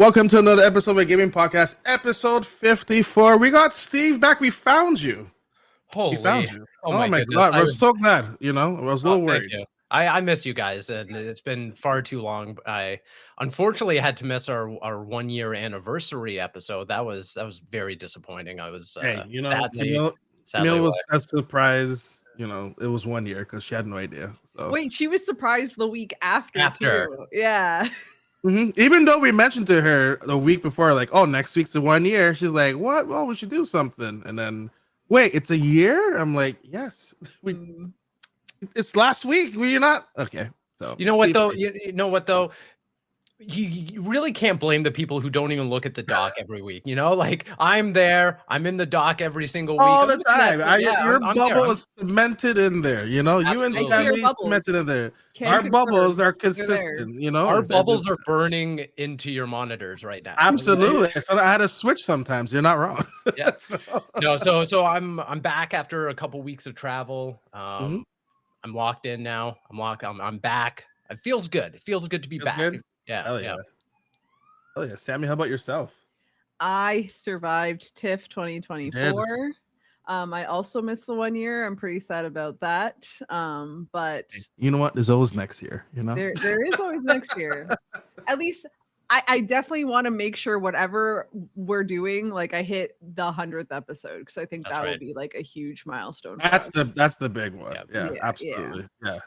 Welcome to another episode of a gaming podcast, episode 54. We got Steve back. We found you. Holy, we found you. Oh my goodness. God, we're so glad. You know, I was a little worried. Thank you. I miss you guys, and it's been far too long. I unfortunately had to miss our 1 year anniversary episode. That was very disappointing. I was Hey, sadly was a surprise. You know, it was 1 year because she had no idea. So wait, she was surprised the week after. Too. Yeah. Even though we mentioned to her the week before, like, oh, next week's the 1 year, she's like, what? Well, we should do something. And then, wait, it's a year? I'm like, yes. It's last week. Were you not? Okay. So you know what though? You know what though? You really can't blame the people who don't even look at the doc every week. You know, like I'm there, I'm in the doc every single week. All the time. Your bubble is cemented in there. You know, absolutely. You and Sammy cemented in there. Our bubbles are consistent. You know, our bubbles are burning into your monitors right now. Absolutely. So I had to switch sometimes. You're not wrong. Yeah. So I'm back after a couple weeks of travel. I'm locked in now. I'm back. It feels good. It feels good to be back. Good? Yeah. Hell yeah. Hell yeah. Sammy, how about yourself? I survived TIFF 2024. I also missed the 1 year. I'm pretty sad about that. But you know what? There's always next year, you know? There is always next year. At least I definitely want to make sure whatever we're doing, like I hit the 100th episode, because I think that will be like a huge milestone. That's the big one. Yeah, absolutely. Yeah.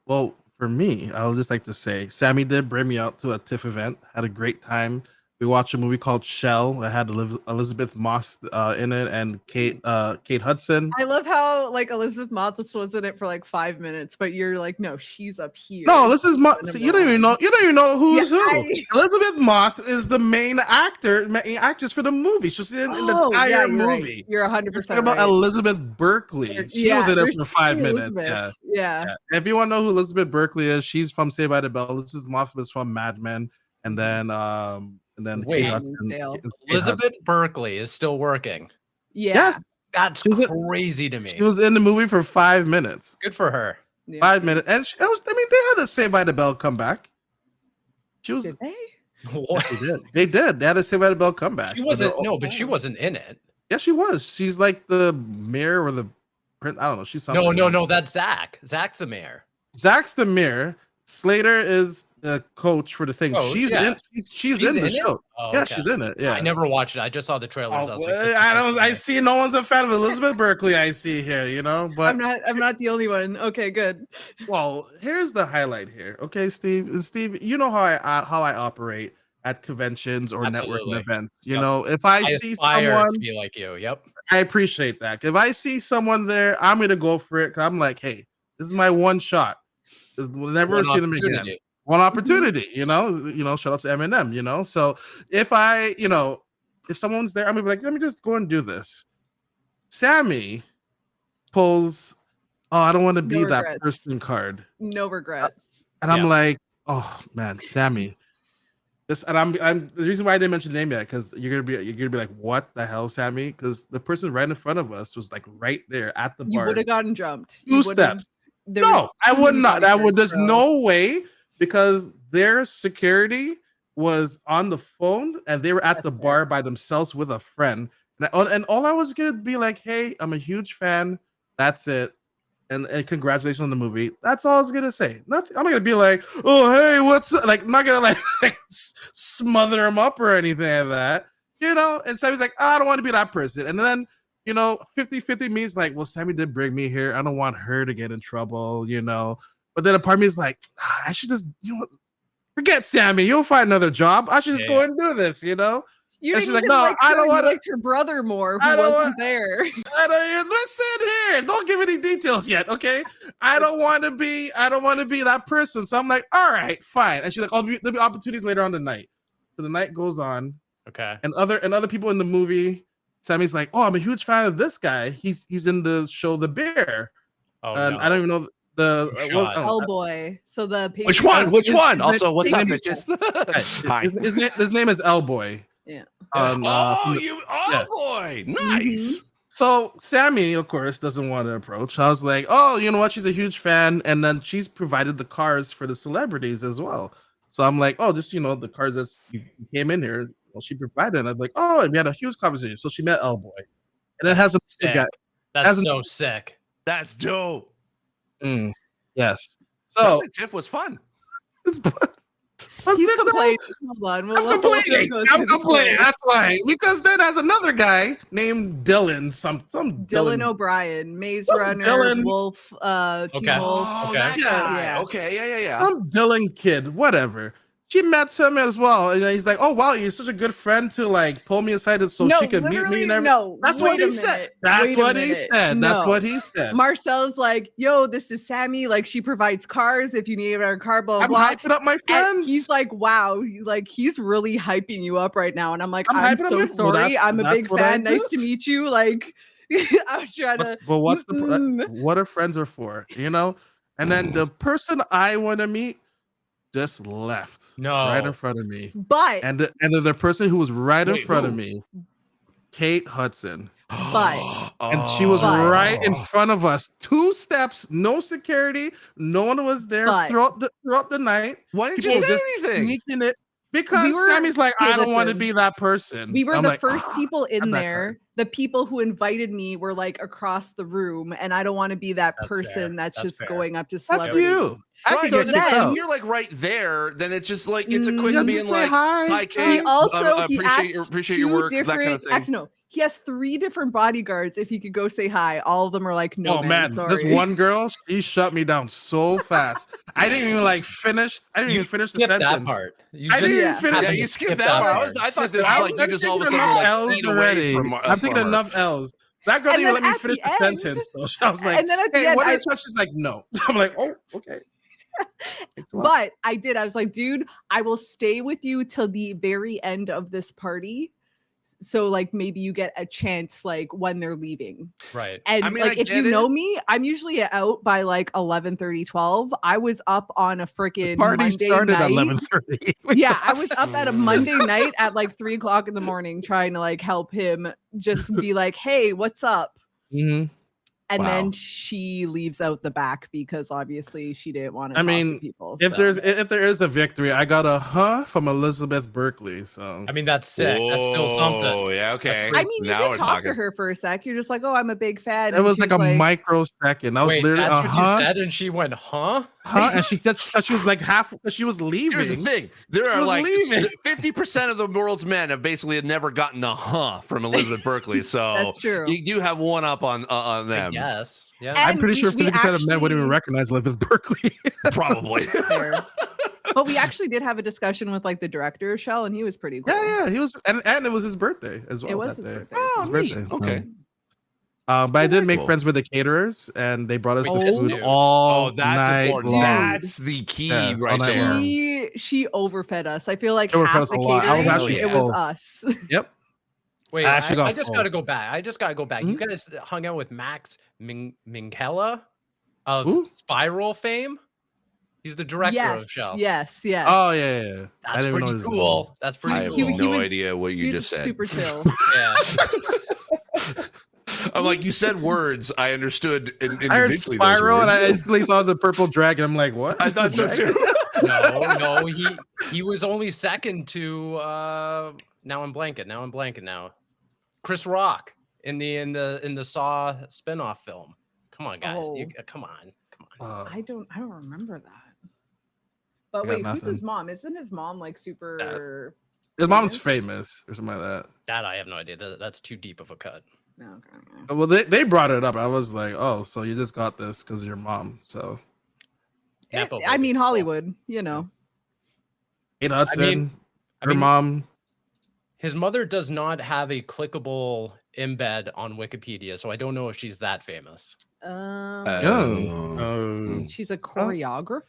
Well, for me, I would just like to say, Sammy did bring me out to a TIFF event. Had a great time. We watched a movie called Shell that had Elizabeth Moss in it and Kate Hudson. I love how like Elizabeth Moss was in it for like 5 minutes, but you're like, no, she's up here. No, this is you don't even know who's who. Elizabeth Moss is the main actress for the movie. She's in the entire movie. Right. You're 100% right. About Elizabeth Berkley. She was in it for 5 minutes. Yeah. If you want to know who Elizabeth Berkley is, she's from Saved by the Bell. Elizabeth Moss was from Mad Men, and then wait, Elizabeth Berkley is still working. Yeah, yes. That's crazy to me. She was in the movie for 5 minutes. Good for her. 5 minutes, and they had a Saved by the Bell comeback. She was. Did they? What? They did. They had a Saved by the Bell comeback. She wasn't. No, but she wasn't in it. Yeah, she was. She's like the mayor or the prince. I don't know. She's something. No. That's Zach. Zach's the mayor. Zach's the mayor. Slater is the coach for the thing. She's in the show. Oh, yeah, she's in it. Yeah, I never watched it. I just saw the trailers. I see no one's a fan of Elizabeth Berkley. I see here, you know, but I'm not the only one. Okay, good. Well, here's the highlight here. Okay, Steve, you know how I operate at conventions or networking events. You know, if I see someone to be like you, I appreciate that. If I see someone there, I'm gonna go for it. 'Cause I'm like, hey, this is my one shot. We'll never see them again. One opportunity, you know. Shout out to Eminem, you know. So if someone's there, I'm gonna be like, let me just go and do this. Sammy pulls, oh, I don't want to be that person card. No regrets. And I'm like, oh man, Sammy. This, and I'm the reason why I didn't mention the name yet, because you're gonna be like, what the hell, Sammy? Because the person right in front of us was like right there at the bar. You would have gotten jumped. 2 steps. No, I would not. There's no way, because their security was on the phone and they were at the bar by themselves with a friend. And all I was gonna be like, hey, I'm a huge fan. That's it. And congratulations on the movie. That's all I was gonna say. Nothing. I'm not gonna be like, oh, hey, what's up? Like, I'm not gonna like smother him up or anything like that. You know? And Sammy's like, oh, I don't want to be that person. And then 50-50 means like, well, Sammy did bring me here. I don't want her to get in trouble, you know. But then a part of me is like, I should just, forget Sammy. You'll find another job. I should just go and do this, you know. She's like, no, I don't want to. Like her brother more, who wasn't there. I don't listen here. Don't give any details yet, okay? I don't want to be that person. So I'm like, all right, fine. And she's like, there'll be opportunities later on tonight. So the night goes on. Okay. And other people in the movie. Sammy's like, oh, I'm a huge fan of this guy. He's in the show The Bear. Oh, and I don't even know the Hellboy. So the which one? Also, what's up, bitches? Hi. His name is Hellboy. Yeah. Boy, nice. So Sammy, of course, doesn't want to approach. I was like, oh, you know what? She's a huge fan, and then she's provided the cars for the celebrities as well. So I'm like, oh, just the cards that you came in here. Well, she provided. And I was like, oh, and we had a huge conversation. So she met L Boy, and it has a guy. That's so sick. That's dope. Yes. So Tiff was fun. He's complaining. Hold on. I'm complaining. That's why. Because then there's another guy named Dylan. Some Dylan O'Brien, Maze Runner, Dylan. Wolf, Teen Wolf. Oh, that guy. Yeah. Okay, yeah. Some Dylan kid, whatever. She met him as well, and he's like, "Oh wow, you're such a good friend to like pull me aside so she could meet me." And everything. No, that's what he said. That's what he said. That's what he said. Marcel's like, "Yo, this is Sammy. Like, she provides cars if you need a car." Blah blah. I'm hyping up my friends. And he's like, "Wow, like he's really hyping you up right now." And I'm like, "I'm so sorry. I'm a big fan. Nice to meet you." Like, I was trying to. But what are friends are for, And then the person I want to meet just left. Right in front of me. But and then the person who was right in front of me, Kate Hudson. And she was right in front of us. 2 steps, no security, no one was there throughout the night. Why didn't you say anything? Sneaking it because Sammy's like, I don't want to be that person. We were the first people in there. The people who invited me were like across the room, and I don't want to be that person that's just going up to celebrities. That's you. If you're like right there, then it's just like it's a quick being like, hi, Kate. Appreciate your work, that kind of thing. Actually, no, he has 3 different bodyguards. If he could go say hi, all of them are like, no, man, sorry. This one girl, she shut me down so fast. I didn't even finish. I didn't even finish the sentence. That part. I didn't even finish. Yeah, you skipped that part. I thought this was like you just all of a sudden L's already. I'm taking enough L's. That girl didn't even let me finish the sentence. Though. I was like, hey, what are you touching? She's like, no. I'm like, oh, okay. But I did. I was like, dude, I will stay with you till the very end of this party. So like maybe you get a chance like when they're leaving. Right. And like if you know me, I'm usually out by like 11:30, 12. I was up on a freaking party Monday started night. at 11:30. Yeah, I was up at a Monday night at like 3:00 in the morning trying to like help him just be like, hey, what's up? And then she leaves out the back because obviously she didn't want to talk to people. If there is a victory, I got a from Elizabeth Berkley. So I mean that's sick. That's still something. Oh yeah, okay. I mean, you did talk to her for a sec. You're just like, oh, I'm a big fan. It was like a microsecond. I was literally that's what you said, and she went, and she was like half. She was leaving. Here's the thing: there are like 50% of the world's men have basically never gotten a from Elizabeth Berkley. So that's true. You do have one up on them. Yes. Yeah. I'm pretty sure 50% of men wouldn't even recognize Elizabeth Berkley. Probably. But we actually did have a discussion with like the director, Shell, and he was pretty cool. Yeah, he was, and it was his birthday as well. It was his birthday. Oh, his birthday. Okay. But I did make friends with the caterers, and they brought us the food all night long. That's the key right there. She overfed us. I feel like half the catering, it was us. Yep. Wait, I just got to go back. You guys hung out with Max Minghella of Spiral fame. He's the director of the show. Yes. Oh yeah. That's pretty cool. That's pretty cool. I have no idea what you just said. Super chill. Yeah. I'm like, you said words I understood individually. I heard Spiral, and I instantly thought the purple dragon. I'm like, what? I thought so too. No, he was only second to now I'm blanking. Chris Rock in the Saw spinoff film. Come on, guys. Come on. I don't remember that. But wait, who's his mom? Isn't his mom like super? His mom's famous or something like that. That I have no idea. That's too deep of a cut. Okay. Well, they brought it up. I was like, oh, so you just got this because of your mom. So I mean, Hollywood, you know. Kate Hudson, her mom. His mother does not have a clickable embed on Wikipedia, so I don't know if she's that famous. She's a choreographer,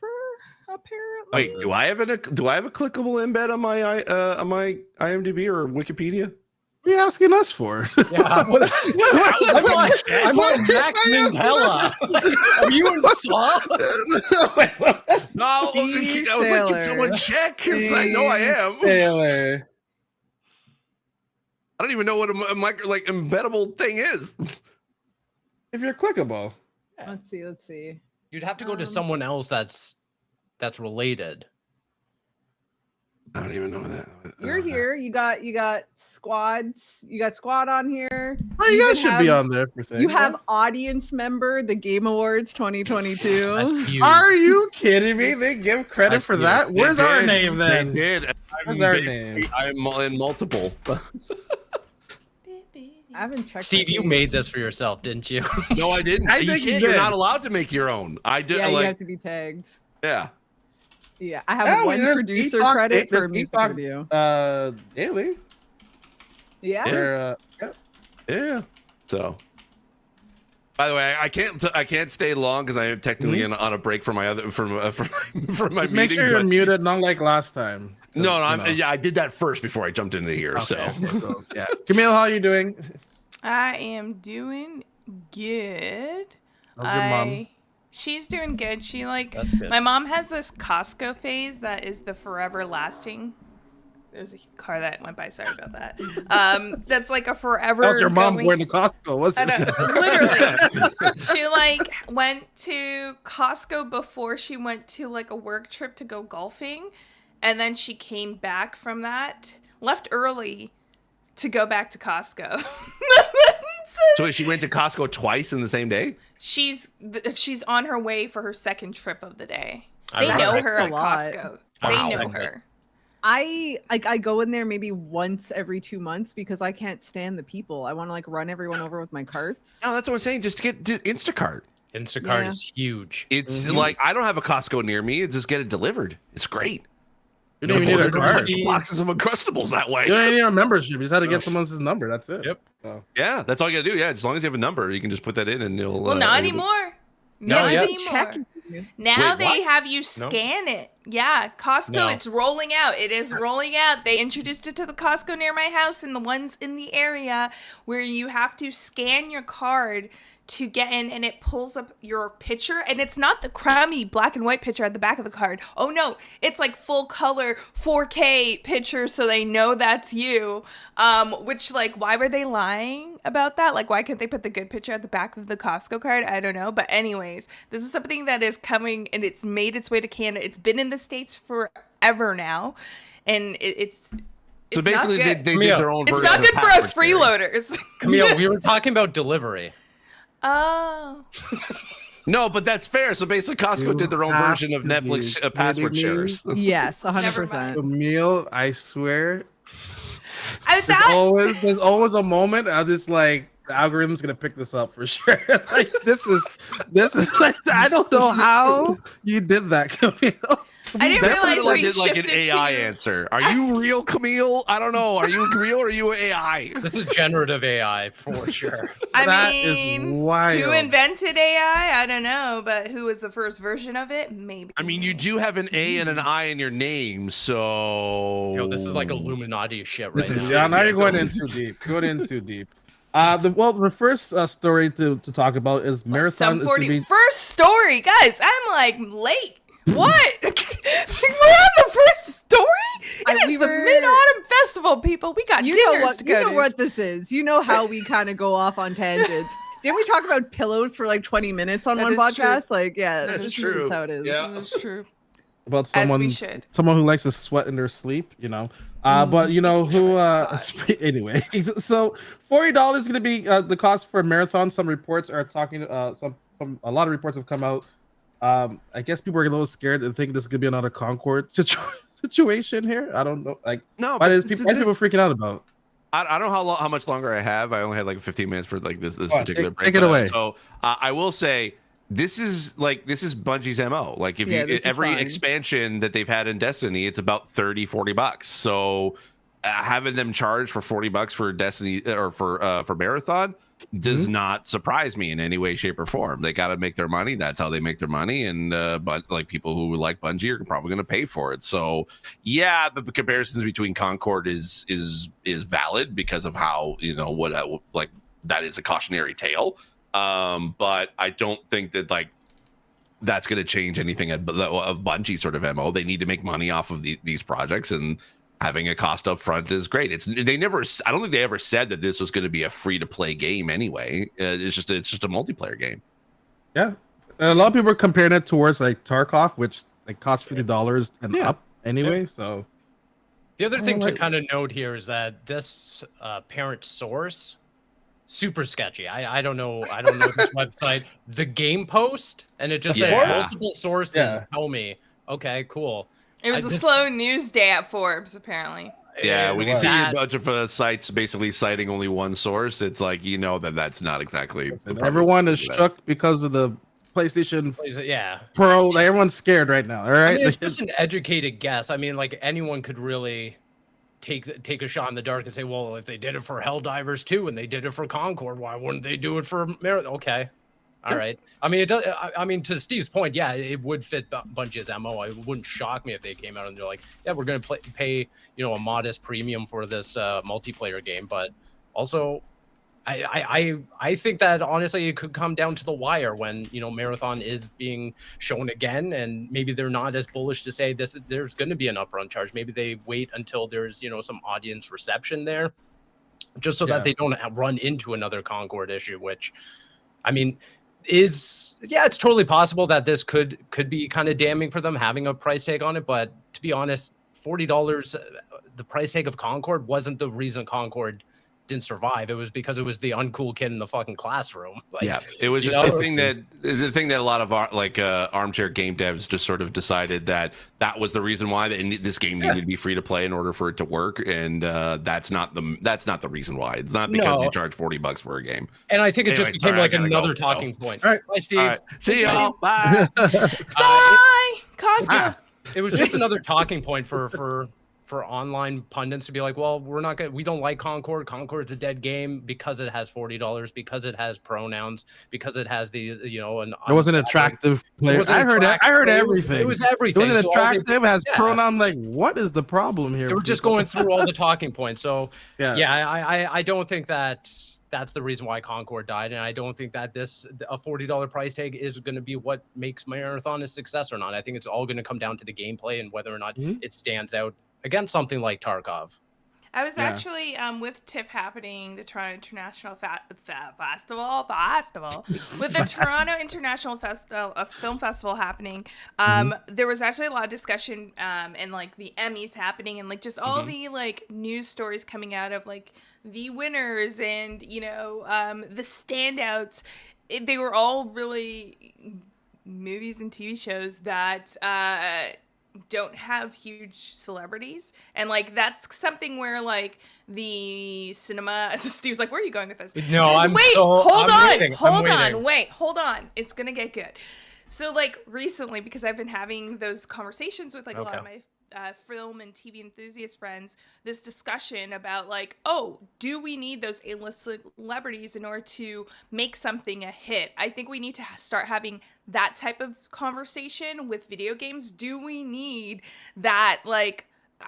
apparently. Wait, do I have a clickable embed on my IMDb or Wikipedia? What are you asking us for? Yeah. I'm on Max Minghella. Are you in Saw? No, I was like, can someone check? Because I know I am. Taylor. I don't even know what a embeddable thing is. If you're clickable. Let's see. You'd have to go to someone else that's related. I don't even know that. You're here. You got squads. You got squad on here. Oh, you guys should be on there. You have audience member, the Game Awards 2022. Are you kidding me? They give credit for that. Where's our name then? They did. Where's our name? I'm in multiple. I haven't checked. Steve, you made this for yourself, didn't you? No, I didn't. I think you did. You're not allowed to make your own. I did. Yeah, like, you have to be tagged. Yeah. Yeah, I have one producer credit for a music video. Daily. Yeah. Yeah. So. By the way, I can't stay long because I am technically on a break from my other from my Just meeting. Make sure you're muted, not like last time. No, I did that first before I jumped into here. Okay. So yeah, Camille, how are you doing? I am doing good. How's your mom? She's doing good. She like good. My mom has this Costco phase that is the forever lasting. There's a car that went by. Sorry about that. That's like a forever. How's your mom going to Costco? Wasn't it? Literally, she like went to Costco before she went to like a work trip to go golfing, and then she came back from that, left early to go back to Costco. So she went to Costco twice in the same day? She's on her way for her second trip of the day. I They know respect her a at lot. Costco. I They respect know it. her. I go in there maybe once every 2 months because I can't stand the people. I want to like run everyone over with my carts. No, that's what I'm saying. Just get Instacart. Instacart Yeah. is huge. It's like I don't have a Costco near me. Just get it delivered. It's great. You don't even need a card. Boxes of Uncrustables that way. You don't even need a membership. You just had to get someone's number. That's it. Yep. So. Yeah, that's all you gotta do. Yeah, as long as you have a number, you can just put that in and it'll. Well, not anymore. Not yeah. anymore. Now Wait, they what? have you scan it. Yeah, Costco, No. it's rolling out. It is rolling out. They introduced it to the Costco near my house and the ones in the area where you have to scan your card to get in, and it pulls up your picture, and it's not the crummy black and white picture at the back of the card. Oh no, it's like full color 4K picture, so they know that's you. Which, like, why were they lying about that? Like, why couldn't they put the good picture at the back of the Costco card? I don't know. But anyways, this is something that is coming, and it's made its way to Canada. It's been in the States forever now, and it's So basically, not they good. did their own It's version. not of good for us password sharing. freeloaders. Camille, we were talking about delivery. Oh. No, but that's fair. So basically, Costco did their own version of Netflix password shares. Yes, Never 100%. mind. Camille, I swear, There's there's always a moment I'm just like, the algorithm's gonna pick this up for sure. Like this is like, I don't know how you did that, Camille. I didn't That's realize like, we like an shifted AI to. answer. Are you real, Camille? I don't know. Are you real or are you AI? This is generative AI for sure. I That is mean, wild. who invented AI? I don't know, but who was the first version of it? Maybe. I mean, you do have an A and an I in your name, so. Yo, this is like Illuminati shit right now. Yeah, now you're going in too deep. Going in too deep. The first story to talk about is Marathon. Some 40 first story, guys. I'm like late. What? We're on the first story? It is the Mid-Autumn Festival, people. We got dinners to go You know to. what this is. You know how we kind of go off on tangents. Didn't we talk about pillows for like 20 minutes on That one is podcast? Like, yeah, That this is is true. how it is. Yeah. That's true. About As we someone should. who likes to sweat in their sleep, you know. But you know who anyway. So $40 is going to be the cost for a marathon. Some reports are talking a lot of reports have come out. I guess people are a little scared and think this is going to be another Concord situation here. I don't know. Like, No, why but is people freaking out about? I don't know how much longer I have. I only had like 15 minutes for like this Go on, particular break. take it away. So I will say this is Bungie's MO. Like if Yeah, this you is every fine. expansion that they've had in Destiny, it's about $30-$40. So having them charge for $40 for Destiny or for Marathon does not surprise me in any way, shape, or form. They got to make their money. That's how they make their money. And but like people who like Bungie are probably going to pay for it. So yeah, the comparisons between Concord is valid because of how what like that is a cautionary tale. But I don't think that like that's going to change anything of Bungie sort of MO. They need to make money off of these projects, and having a cost up front is great. I don't think they ever said that this was going to be a free to play game anyway. It's just a multiplayer game. Yeah, and a lot of people are comparing it towards like Tarkov, which like costs $50 and up anyway. So The other thing to kind of note here is that this parent source, super sketchy. I don't know this website, the Game Post, and it just says multiple sources tell me. Okay, cool. It was a slow news day at Forbes, apparently. Yeah, when you see a bunch of sites basically citing only one source, it's like that's not exactly. Everyone is shook because of the PlayStation Pro. Like, everyone's scared right now. All right, I mean, it's just an educated guess. I mean, like, anyone could really take a shot in the dark and say, well, if they did it for Helldivers 2 and they did it for Concord, why wouldn't they do it for Marathon? Okay. All right. I mean, it does. I mean, to Steve's point, yeah, it would fit Bungie's MO. It wouldn't shock me if they came out and they're like, yeah, we're going to pay, a modest premium for this multiplayer game. But also, I think that honestly, it could come down to the wire when, Marathon is being shown again, and maybe they're not as bullish to say there's going to be an upfront charge. Maybe they wait until there's, some audience reception there, just so that they don't run into another Concord issue, which, I mean, it's totally possible that this could be kind of damning for them having a price tag on it. But to be honest, $40, the price tag of Concord wasn't the reason Concord didn't survive. It was because it was the uncool kid in the fucking classroom. Like, it was just the thing that a lot of armchair game devs just sort of decided that was the reason why this game needed to be free to play in order for it to work, and that's not the reason why. It's not because you charge $40 for a game. And I think it just became like another talking point. All right. Bye, Steve. All right. See y'all. Bye. Bye, Costco. It was just another talking point for online pundits to be like, well, we don't like Concord. Concord's a dead game because it has $40, because it has pronouns, because it has the an. It was an attractive player. I heard everything. It was everything. It was an attractive, has pronoun. Like, what is the problem here? They were just going through all the talking points. So I don't think that's the reason why Concord died, and I don't think that a $40 price tag is going to be what makes Marathon a success or not. I think it's all going to come down to the gameplay and whether or not it stands out against something like Tarkov. I was actually with TIFF happening, the Toronto International Festival, with the Toronto International Film Festival happening. There was actually a lot of discussion and like the Emmys happening and like just all the like news stories coming out of like the winners and the standouts. They were all really movies and TV shows that don't have huge celebrities, and like that's something where like the cinema Steve's like, where are you going with this? No, hold on, it's gonna get good. So like recently, because I've been having those conversations with like a lot of my film and TV enthusiast friends, this discussion about like, oh, do we need those A-list celebrities in order to make something a hit? I think we need to start having that type of conversation with video games. Do we need that, like,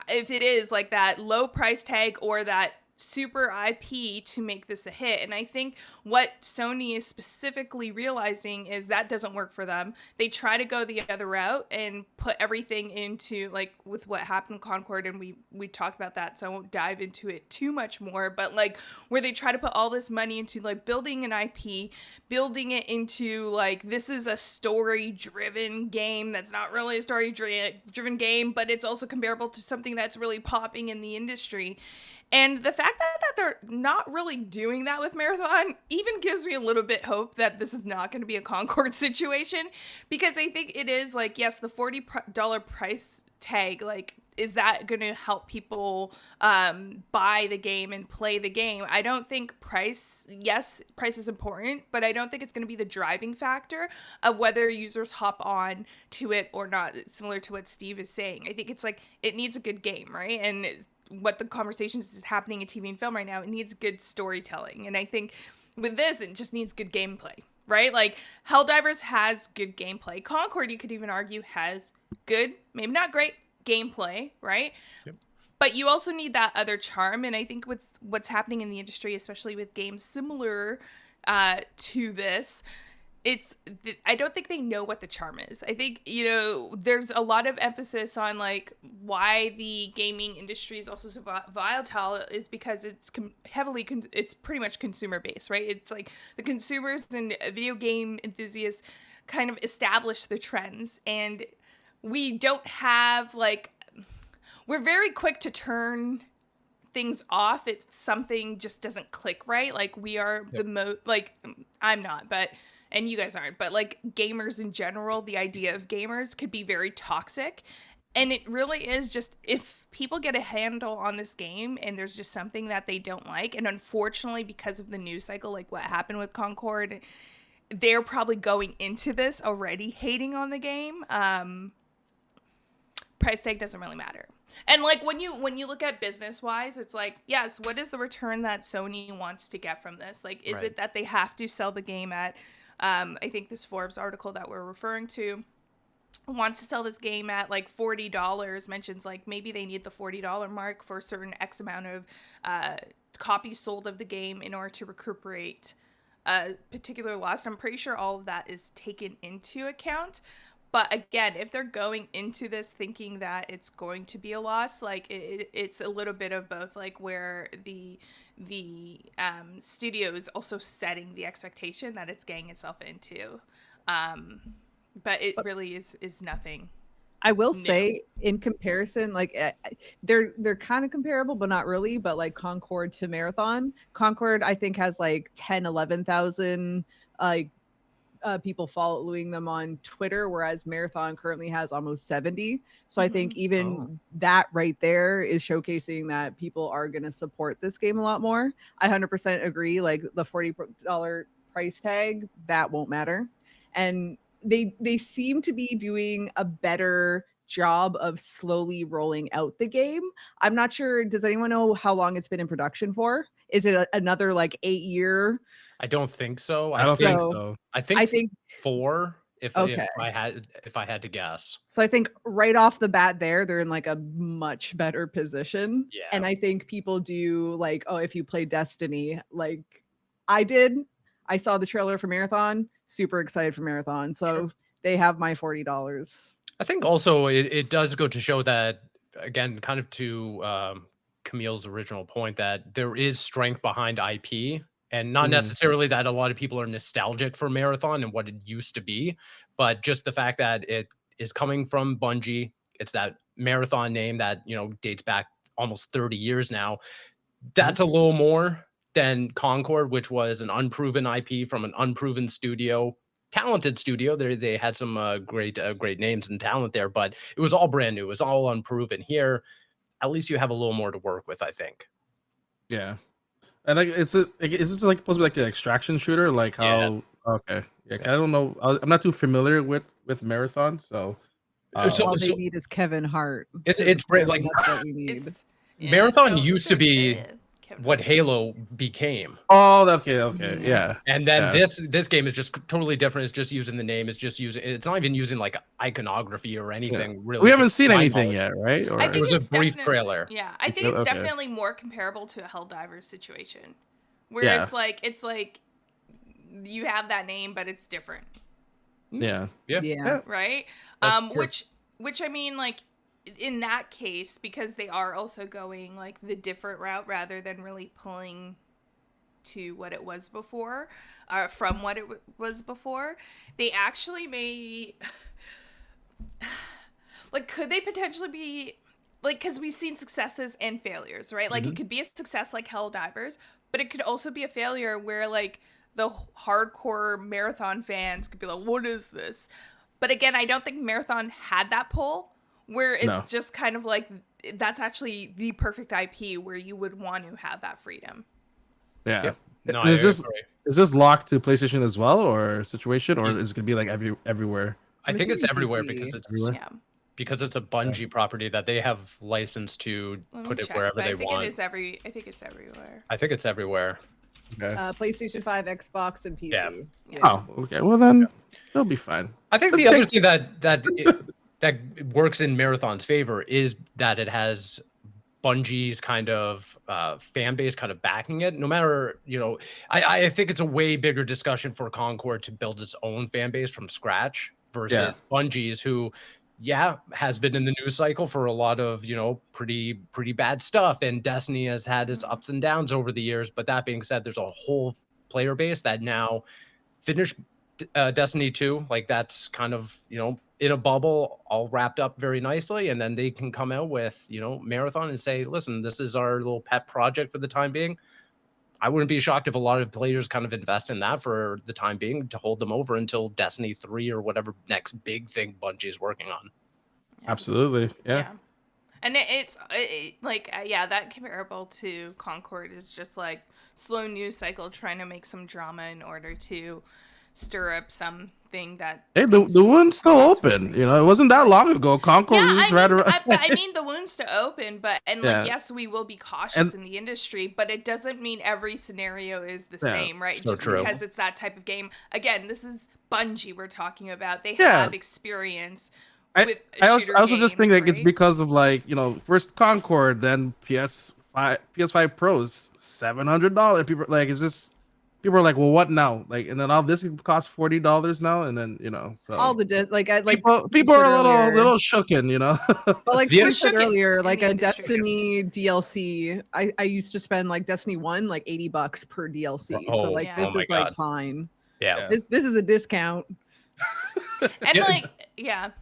if it is like that low price tag or that super IP to make this a hit? And I think what Sony is specifically realizing is that doesn't work for them. They try to go the other route and put everything into like with what happened in Concord, and we talked about that, so I won't dive into it too much more, but like where they try to put all this money into like building an IP, building it into like this is a story driven game that's not really a story driven game, but it's also comparable to something that's really popping in the industry. And the fact that they're not really doing that with Marathon even gives me a little bit hope that this is not going to be a Concord situation, because I think it is like, yes, the $40 price tag, like, is that going to help people buy the game and play the game? I don't think price is important, but I don't think it's going to be the driving factor of whether users hop on to it or not. It's similar to what Steve is saying. I think it's like, it needs a good game, right? And what the conversations is happening in TV and film right now, it needs good storytelling. And I think with this, it just needs good gameplay, right? Like Helldivers has good gameplay. Concord, you could even argue, has good, maybe not great gameplay, right? Yep. But you also need that other charm. And I think with what's happening in the industry, especially with games similar to this, I don't think they know what the charm is. I think, there's a lot of emphasis on like why the gaming industry is also so volatile is because it's it's pretty much consumer based, right? It's like the consumers and video game enthusiasts kind of establish the trends, and we don't have like, we're very quick to turn things off if something just doesn't click right. Like we are I'm not, but and you guys aren't, but like gamers in general, the idea of gamers could be very toxic. And it really is just if people get a handle on this game and there's just something that they don't like, and unfortunately because of the news cycle, like what happened with Concord, they're probably going into this already hating on the game. Price tag doesn't really matter. And like when you look at business wise, it's like, yes, what is the return that Sony wants to get from this? Like, is it that they have to sell the game at I think this Forbes article that we're referring to wants to sell this game at like $40, mentions like maybe they need the $40 mark for a certain X amount of copies sold of the game in order to recuperate a particular loss. I'm pretty sure all of that is taken into account. But again, if they're going into this thinking that it's going to be a loss, like it's a little bit of both, like where the studio is also setting the expectation that it's getting itself into. But it really is nothing. I will say, in comparison, like they're kind of comparable, but not really. But like Concord to Marathon, Concord I think has like 11,000 people following them on Twitter, whereas Marathon currently has almost 70. So I think even that right there is showcasing that people are going to support this game a lot more. I 100% agree. Like the $40 price tag, that won't matter. And they seem to be doing a better job of slowly rolling out the game. I'm not sure. Does anyone know how long it's been in production for? Is it another like 8-year? I don't think so. I don't think so. I think 4. If I had to guess. So I think right off the bat they're in like a much better position. Yeah. And I think people do like, oh, if you play Destiny, like I did, I saw the trailer for Marathon, super excited for Marathon. So they have my $40. I think also it does go to show that, again, kind of to Camille's original point, that there is strength behind IP, and not necessarily that a lot of people are nostalgic for Marathon and what it used to be, but just the fact that it is coming from Bungie. It's that Marathon name that, you know, dates back almost 30 years now. That's a little more than Concord, which was an unproven IP from an unproven studio. Talented studio. They had some great names and talent there, but it was all brand new. It was all unproven. Here, at least you have a little more to work with, I think. Yeah, and like is it like supposed to be like an extraction shooter? Like how? Yeah. Okay, yeah. I don't know. I'm not too familiar with Marathon, so. All they need is Kevin Hart. It's great. Like that's what we need. Marathon used to be what Halo became. Oh, okay, yeah. And then this game is just totally different. It's just using the name. It's just using. It's not even using like iconography or anything. Really, we haven't seen anything yet, right? Or, I think it was a brief trailer. Yeah, I think it's definitely more comparable to a Helldivers situation, where it's like you have that name, but it's different. Yeah. Right. Which I mean, like, in that case, because they are also going like the different route rather than really pulling to what it was before, from what it was before, they actually may like, could they potentially be like, because we've seen successes and failures, right? Like it could be a success like Helldivers, but it could also be a failure where like the hardcore Marathon fans could be like, what is this? But again, I don't think Marathon had that pull where it's just kind of like, that's actually the perfect IP where you would want to have that freedom. Yeah. No, is this locked to PlayStation as well, or situation, or is it gonna be like everywhere? I think it's everywhere because it's a Bungie property that they have license to put it wherever they want. I think it's everywhere. I think it's everywhere. Okay. PlayStation 5, Xbox, and PC. Yeah. Oh, okay. Well, then they'll be fine. I think the other thing that works in Marathon's favor is that it has Bungie's kind of fan base kind of backing it. No matter, you know, I think it's a way bigger discussion for Concord to build its own fan base from scratch versus Bungie's, who has been in the news cycle for a lot of, you know, pretty bad stuff, and Destiny has had its ups and downs over the years. But that being said, there's a whole player base that now finished Destiny 2, like that's kind of, in a bubble, all wrapped up very nicely, and then they can come out with, Marathon and say, listen, this is our little pet project for the time being. I wouldn't be shocked if a lot of players kind of invest in that for the time being to hold them over until Destiny 3 or whatever next big thing Bungie is working on. Absolutely. Yeah. And it's that comparable to Concord is just like slow news cycle trying to make some drama in order to stir up something that. Hey, the wound's still open. It wasn't that long ago. Concord was just right around. I mean, the wound's still open, but yes, we will be cautious in the industry, but it doesn't mean every scenario is the same, right? So just true. because it's that type of game. Again, this is Bungie we're talking about. They have experience. I also just think like it's because of first Concord, then PS5 Pros, $700. People are like, well, what now? Like, and then all this costs $40 now, and then so all the people are a little shooken, But like you said earlier, like a industry. Destiny DLC, I used to spend like Destiny 1 like $80 per DLC. So like this is like fine. Yeah. This is a discount. And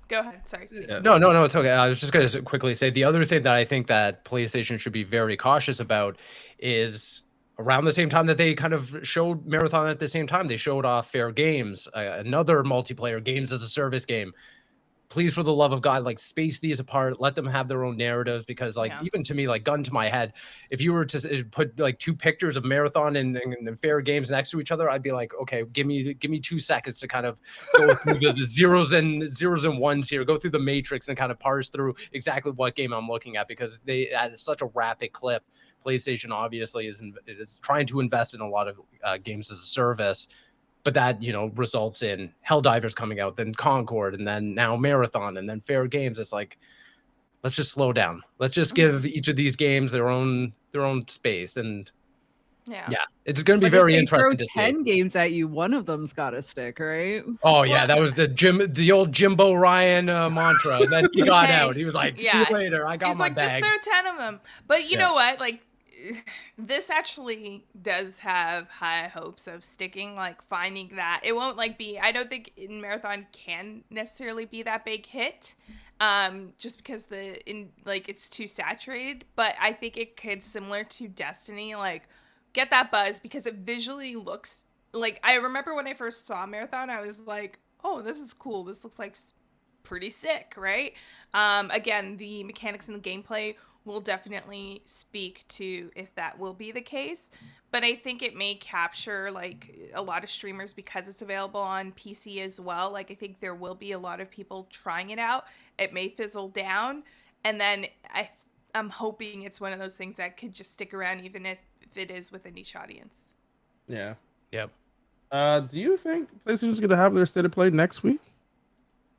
go ahead. Sorry. No, it's okay. I was just going to quickly say the other thing that I think that PlayStation should be very cautious about is around the same time that they kind of showed Marathon at the same time, they showed off Fair Games, another multiplayer games as a service game. Please, for the love of God, like space these apart, let them have their own narratives, because even to me, like gun to my head, if you were to put like two pictures of Marathon and Fair Games next to each other, I'd be like, okay, give me 2 seconds to kind of go through the zeros and ones here, go through the matrix and kind of parse through exactly what game I'm looking at, because they at such a rapid clip. PlayStation obviously is trying to invest in a lot of games as a service. But that, results in Helldivers coming out, then Concord, and then now Marathon, and then Fair Games. It's like, let's just slow down. Let's just give each of these games their own space. And it's going to be very interesting to see. 10 games at you, one of them's got to stick, right? Oh yeah, that was the old Jimbo Ryan mantra. And then he got out. He was like, see you later. I got my bag. Just throw 10 of them. But you know what? Like, this actually does have high hopes of sticking, like finding that it won't be, I don't think in Marathon can necessarily be that big hit, just because it's too saturated, but I think it could, similar to Destiny, like get that buzz because it visually looks like, I remember when I first saw Marathon, I was like, oh, this is cool. This looks like pretty sick, right? Again, the mechanics and the gameplay will definitely speak to if that will be the case, but I think it may capture a lot of streamers because it's available on PC as well. Like, I think there will be a lot of people trying it out. It may fizzle down, and then I'm hoping it's one of those things that could just stick around even if it is with a niche audience. Yeah. Yep. Do you think PlayStation's gonna have their state of play next week?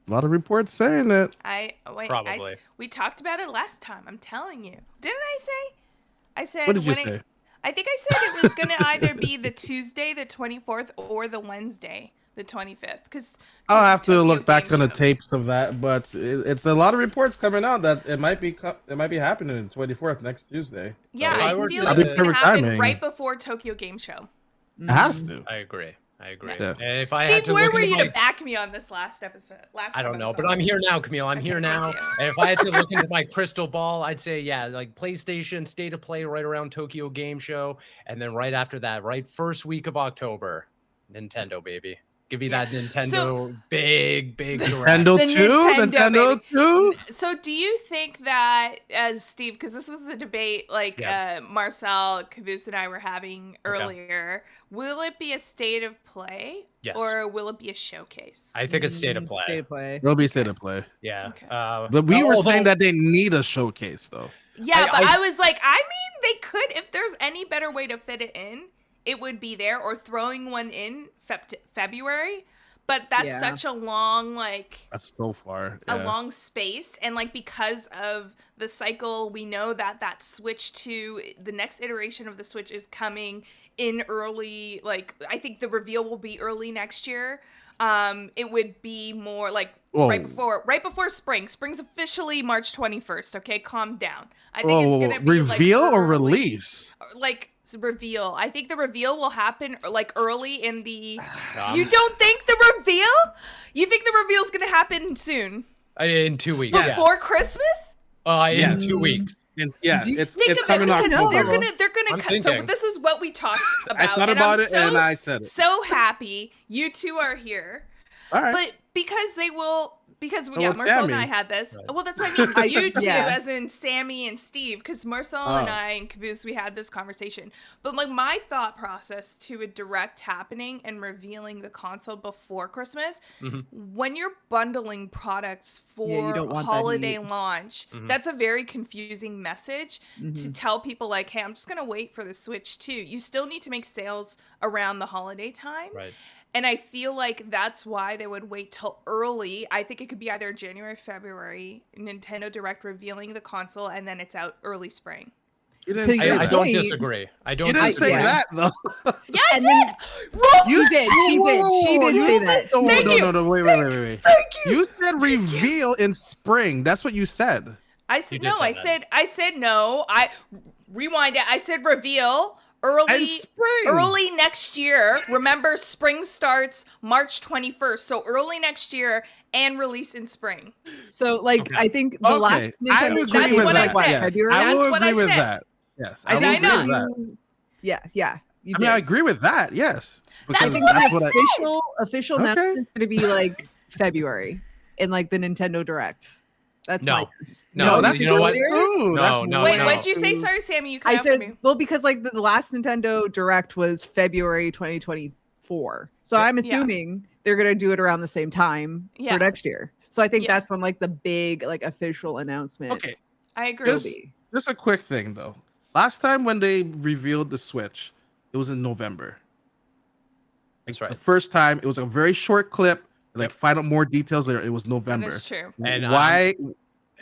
A lot of reports saying it. Probably. We talked about it last time. I'm telling you. Didn't I say? I said. What did you say? I think I said it was going to either be the Tuesday, the 24th, or the Wednesday, the 25th. Because I'll have to look back on the tapes of that, but it's a lot of reports coming out that it might be happening on the 24th, next Tuesday. Yeah, So I feel like it's going to happen right before Tokyo Game Show. It has to. I agree. Yeah. And if I Steve, had to where look were into you to back me on this last episode? I don't know, but I'm here now, Camille. I'm here now. And if I had to look into my crystal ball, I'd say, like PlayStation State of Play right around Tokyo Game Show. And then right after that, right first week of October, Nintendo, baby. Give me that Nintendo big Nintendo 2? Nintendo 2? So do you think that, as Steve, because this was the debate Marcel, Caboose, and I were having earlier, will it be a state of play or will it be a showcase? I think it's state of play. State of play. It'll be state of play. Yeah. Okay. But we were saying that they need a showcase, though. Yeah, I was like, I mean, they could, if there's any better way to fit it in, it would be there, or throwing one in February, but that's such a long, that's so far. A long space, and because of the cycle, we know that Switch 2, the next iteration of the Switch is coming in early, I think the reveal will be early next year. It would be more right before spring. Spring's officially March 21st. Okay, calm down. I think it's gonna be reveal or early, release. reveal. I think the reveal will happen like early in the. You don't think the reveal? You think the reveal is gonna happen soon? In 2 weeks. Before Christmas? In 2 weeks. It's Think of coming it off. because they're gonna I'm cut. So thinking. this is what we talked about. I thought about it and I said it. So happy you two are here. All right. But because they will, because So yeah, it's Marcel and Sammy. I had this. Right. Well, that's what I mean. You two, Yeah. as in Sammy and Steve, because Marcel and I and Caboose, we had this conversation. But like my thought process to a direct happening and revealing the console before Christmas, when you're bundling products for don't want that holiday heat. launch, that's a very confusing message to tell people like, hey, I'm just gonna wait for the Switch 2. You still need to make sales around the holiday time. Right. And I feel like that's why they would wait till early. I think it could be either January, February, Nintendo Direct revealing the console, and then it's out early spring. You didn't So say you- I that. don't Point. disagree. I don't You didn't disagree. say that though. Yeah, I And did. then- Well, You did. She did. She did You say said- that. Oh, Thank you. no, wait. Thank you. You said reveal in spring. That's what you said. I You said did no. say that. I said no. I rewind it. I said reveal early And spring. early next year. Remember, spring starts March 21st, so early next year and release in spring. So like Okay. I think the Okay, last I Nintendo agree Direct with was, that. what, Yes. February? I will That's what agree I with said. that. Yes, I will know. agree with that. Yeah. You I did. mean, I agree with that. Yes, I because think that's the what I. official Okay. announcement is going to be like February in like the Nintendo Direct. That's No. my guess. No, that's you know what? true. No, That's no, Wait, no. what'd you say? Sorry, Sammy, you cut I out for said me. well because like the last Nintendo Direct was February 2024. So I'm assuming they're going to do it around the same time Yeah. for next year. So I think Yeah. that's when like the big like official announcement Okay, I agree. will Just- be. just a quick thing though. Last time when they revealed the Switch, it was in November. That's The right. first time, it was a very short clip. Like find out more details later. It was That November. is true. And Why?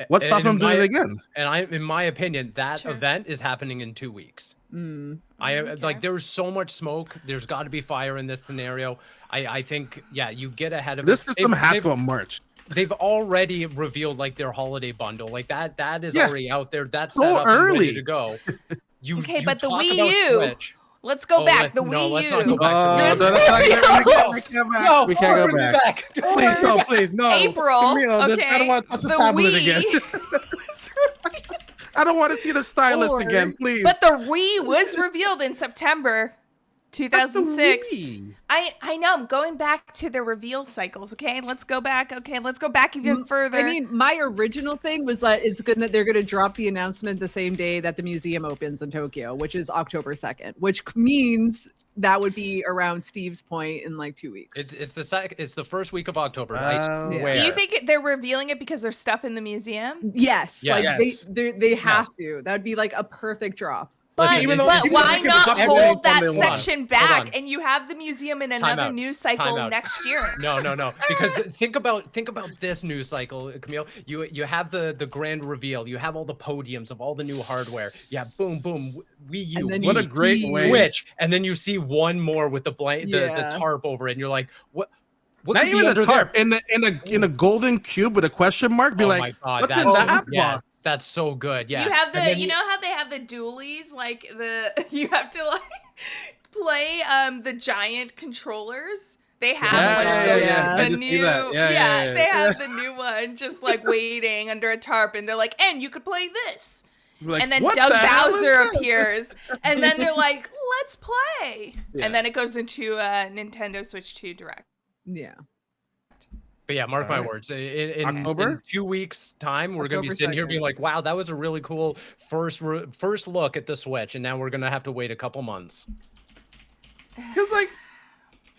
What's stopping them in doing it my- again? And in my opinion, that Sure. event is happening in 2 weeks. Okay. Like there's so much smoke. There's got to be fire in this scenario. I think you get ahead of This it. system has to go in March. They've already revealed like their holiday bundle. Like that is Yeah. already out there. That's So set up and ready early. to go. Okay, you but the talk Wii about U. Switch. Let's go back. let's- The no, Wii let's U. not go back to This- the Wii U. we can't No, back. No, We can't go bring it back. Don't Please, bring it no, back. please, no. April. Camille, Okay. I don't want to touch the The tablet Wii again. I don't want to see the stylus Or- again, please. But the Wii was revealed in September That's the 2006. Wii. I know. I'm going back to the reveal cycles. Okay, let's go back. Okay, let's go back even further. I mean, my original thing was that it's good that they're going to drop the announcement the same day that the museum opens in Tokyo, which is October 2nd, which means that would be around Steve's point in like 2 weeks. It's the first week of October. Oh. I swear. do you think they're revealing it because there's stuff in the museum? Yes, Yeah. like Yes. they have to. That would be like a perfect drop. But, Even though- but even though why they can not drop hold everything that they want. section Hold back on. and you have the museum in Time another out. news Time cycle out. next year? No. Because think about this news cycle, Camille. You have the grand reveal. You have all the podiums of all the new hardware. Yeah, boom, Wii U, And then What a you great see- way. Switch, and then you see one more with the Yeah. the tarp over it, and you're like, what? What Not could be even a under tarp there? in a golden cube with a question mark. Be Oh like, my God, what's that's in so- that yes, box? that's so good. Yeah, You have And then you know how they have the dualies, like you have to like play the giant controllers. They have Yeah, one yeah, of those, yeah. the I just see new, that. Yeah. they have the new one just like waiting under a tarp, and they're like, and you could play this. Be like, And then what Doug the hell is Bowser this? appears, and then they're like, let's play. Yeah. And then it goes into Nintendo Switch 2 Direct. Yeah. But yeah, mark my Alright. words. In October? 2 weeks' time, we're gonna be October sitting here 2nd. being like, "Wow, that was a really cool first look at the Switch," and now we're gonna have to wait a couple months. Because like,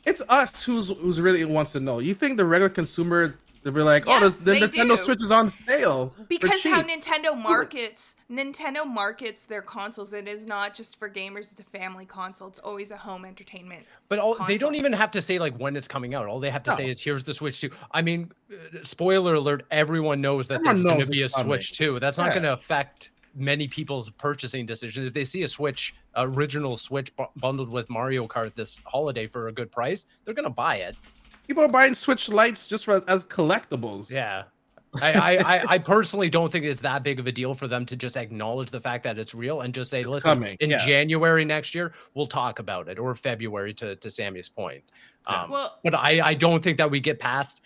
it's us who's really wants to know. You think the regular consumer, they'll be like, oh, Yes, the they Nintendo do. Switch is on sale for Because how cheap. Nintendo markets their consoles, it is not just for gamers, it's a family console. It's always a home entertainment. But they don't console. even have to say like when it's coming out. All they have to No. say is, "Here's the Switch 2." I mean, spoiler alert: everyone knows that Everyone there's going knows to be a it's coming. Switch 2. That's not Yeah. going to affect many people's purchasing decisions. If they see a Switch, original Switch bundled with Mario Kart this holiday for a good price, they're going to buy it. People are buying Switch Lights just as collectibles. Yeah. I personally don't think it's that big of a deal for them to just acknowledge the fact that it's real and just say, listen, coming, in yeah. January next year, we'll talk about it, or February to Sammy's point. Well, But I don't think that we get past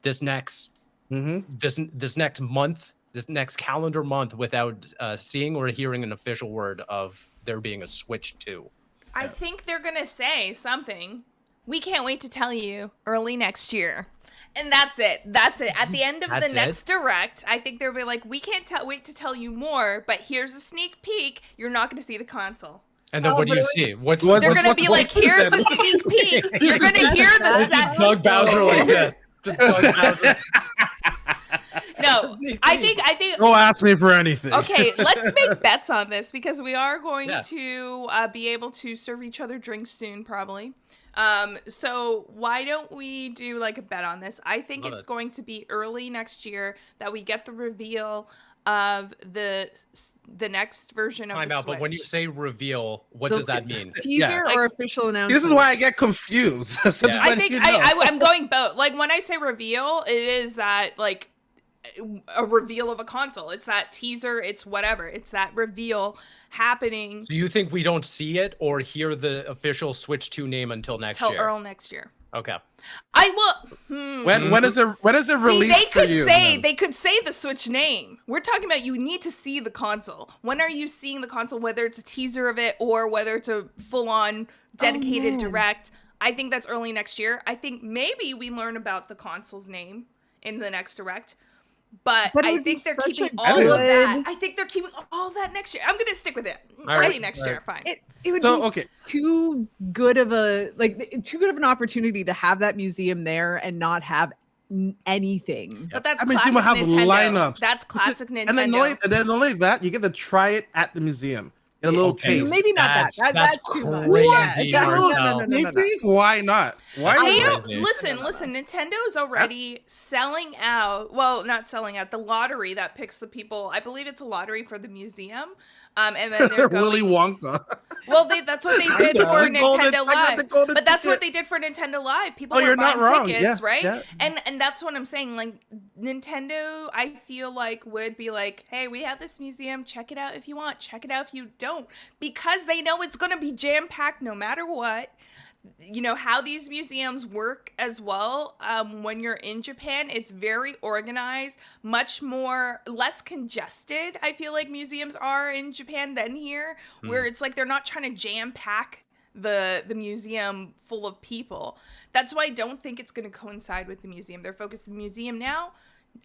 this next this next month, this next calendar month without seeing or hearing an official word of there being a Switch 2. I think they're gonna say something. We can't wait to tell you early next year. And that's it. That's it. At the end of the next direct, I think they'll be like, we can't wait to tell you more, but here's a sneak peek. You're not going to see the console. And then what do you see? They're going to be like, here's a sneak peek. You're going to hear the set. Doug Bowser like this. Just Doug Bowser. No, I think. Don't ask me for anything. Okay, let's make bets on this because we are going to be able to serve each other drinks soon, probably. So why don't we do like a bet on this? I think it's going to be early next year that we get the reveal of the next version of the Switch. But when you say reveal, what does that mean? Teaser or official announcement? This is why I get confused. So I think I'm going both. Like when I say reveal, it is that like a reveal of a console. It's that teaser. It's whatever. It's that reveal happening. So you think we don't see it or hear the official Switch 2 name until next year? Until early next year. Okay. I will. When is it released for you? They could say the Switch name. We're talking about you need to see the console. When are you seeing the console? Whether it's a teaser of it or whether it's a full-on dedicated direct. I think that's early next year. I think maybe we learn about the console's name in the next direct. But I think they're keeping all of that. I think they're keeping all that next year. I'm gonna stick with it. Early next year, fine. It would be too good of an opportunity to have that museum there and not have anything. But that's classic Nintendo. Lineups. That's classic Nintendo. And then not only that, you get to try it at the museum. A little taste. Maybe not that's too much. Why not? Listen, Nintendo's already selling out. Well, not selling out. The lottery that picks the people. I believe it's a lottery for the museum. And then they're going, Willy Wonka. Well, that's what they did for Nintendo Live. But that's what they did for Nintendo Live. People were buying tickets, right? Yeah. And that's what I'm saying. Like Nintendo, I feel like would be like, hey, we have this museum. Check it out if you want. Check it out if you don't, because they know it's going to be jam packed no matter what. You know how these museums work as well. When you're in Japan, it's very organized, less congested. I feel like museums are in Japan than here, where it's like they're not trying to jam pack the museum full of people. That's why I don't think it's going to coincide with the museum. They're focused on the museum now.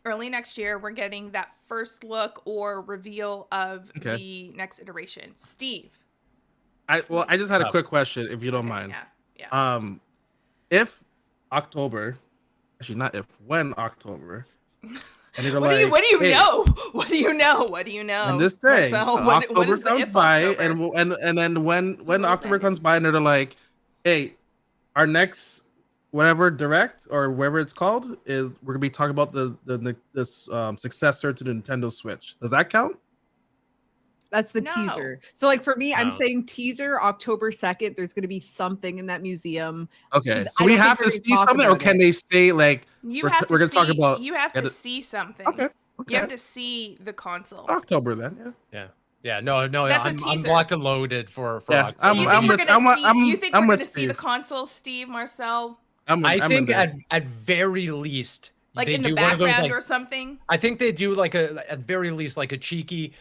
Early next year, we're getting that first look or reveal of the next iteration. Steve. I just had a quick question, if you don't mind. Yeah. If October, actually not if, when October. And what do you know? What do you know? I'm just saying, October comes by, October? and then when October comes by, and they're like, hey, our next whatever direct or whatever it's called is we're gonna be talking about the successor to the Nintendo Switch. Does that count? That's the teaser. So like for me, I'm saying teaser October 2nd. There's going to be something in that museum. Okay. So we have to see something, or can they say like we're going to talk about? You have to see something. Okay. You have to see the console. October then. Yeah. No. I'm locked and loaded for October. You think we're going to see the console, Steve, Marcel? I think at very least. Like they in the do background or something? I think they do like at very least like a cheeky,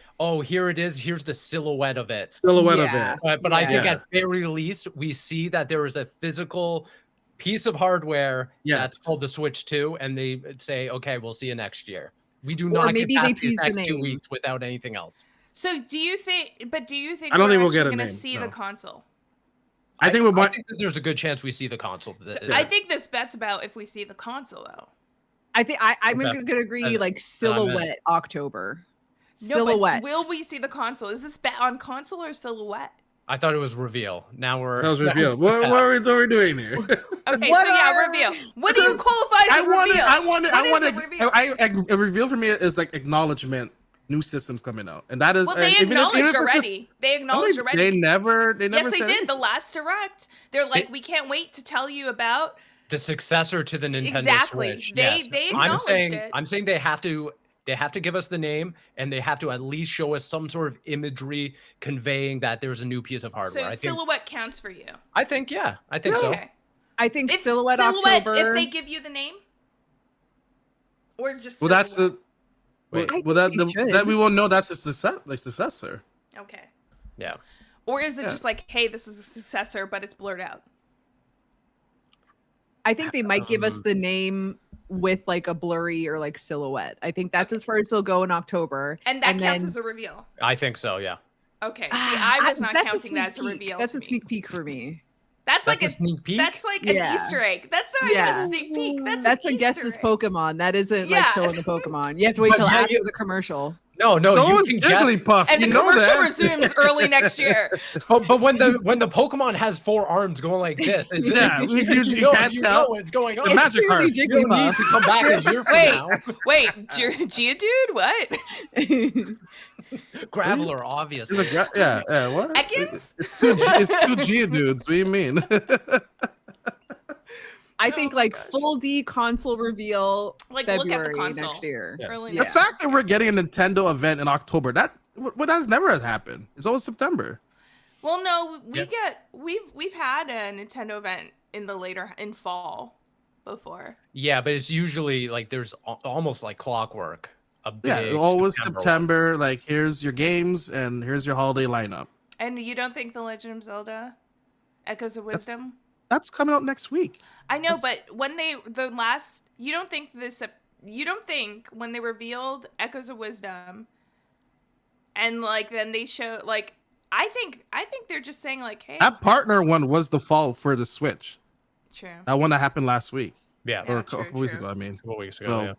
here it is, here's the silhouette of it. But I think at very least we see that there is a physical piece of hardware that's called the Switch 2, and they say, okay, we'll see you next year. We do not get past these next 2 weeks without anything else. So do you think I don't think we'll get a name, see the console? I think that there's a good chance we see the console. I think this bet's about if we see the console though. I think I'm going to agree, like silhouette October. Silhouette. But will we see the console? Is this bet on console or silhouette? I thought it was reveal. Now we're. That was reveal. What are we doing here? Okay, reveal. What do you qualify as reveal? A reveal for me is like acknowledgement. New systems coming out, and that is. Well, they acknowledged already. They acknowledged already. They never. Yes, they did. The last direct, they're like, we can't wait to tell you about The successor to the Nintendo Exactly. Switch. They acknowledged it. I'm saying they have to give us the name, and they have to at least show us some sort of imagery conveying that there's a new piece of hardware. So I think, silhouette counts for you. I think so. Okay. I think If silhouette October. if they give you the name, or just Well, that's the. Wait. Well, that we will know that's the successor. okay. Yeah. Or is it just like, hey, this is a successor, but it's blurred out? I think they might give us the name with like a blurry or like silhouette. I think that's as far as they'll go in October. And that counts as a reveal. I think so. Yeah. Okay. See, I was not counting that as a reveal. That's to a me. sneak peek for me. That's like a sneak peek. That's like an Easter egg. That's not even a sneak peek. That's a an guess Easter this egg. Pokemon. That isn't like showing the Pokemon. You have to wait But till yeah, after the commercial. No, So you is can guess. Jigglypuff. And You the know commercial that. resumes early next year. But when the Pokemon has 4 arms going like this, it's, Yeah, it's, you can't you tell. know what's going on. The magic card. You don't need to come back a year from now. Wait, Geodude, what? Graveler, obviously. Yeah. What? Ekans? It's two Geodudes. What do you mean? I think like full D console reveal Like, February look at the console. next year. Early The next fact that we're getting a Nintendo event in October, that's never has happened. It's always September. Well, no, we've had a Nintendo event in fall before. Yeah, but it's usually like there's almost like clockwork. Yeah, always September. Like, here's your games and here's your holiday lineup. And you don't think The Legend of Zelda Echoes of Wisdom? That's coming out next week. I know, but when you don't think when they revealed Echoes of Wisdom and like then they show like I think they're just saying like, hey, That partner one was the fall for the Switch. True. That one that happened last week. Yeah. Or Yeah, a couple weeks ago, I mean. A couple weeks ago, So,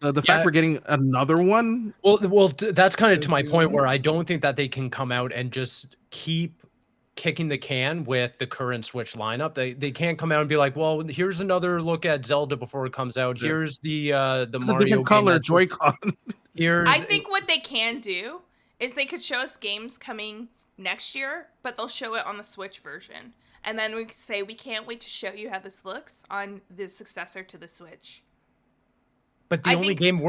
yeah. the fact we're getting another one. Well, that's kind of to my point where I don't think that they can come out and just keep kicking the can with the current Switch lineup. They can't come out and be like, well, here's another look at Zelda before it comes out. Yeah. Here's the It's Mario a different color game Joy-Con. Here's I think what they can do is they could show us games coming next year, but they'll show it on the Switch version. And then we could say, we can't wait to show you how this looks on the successor to the Switch. But the I only think- game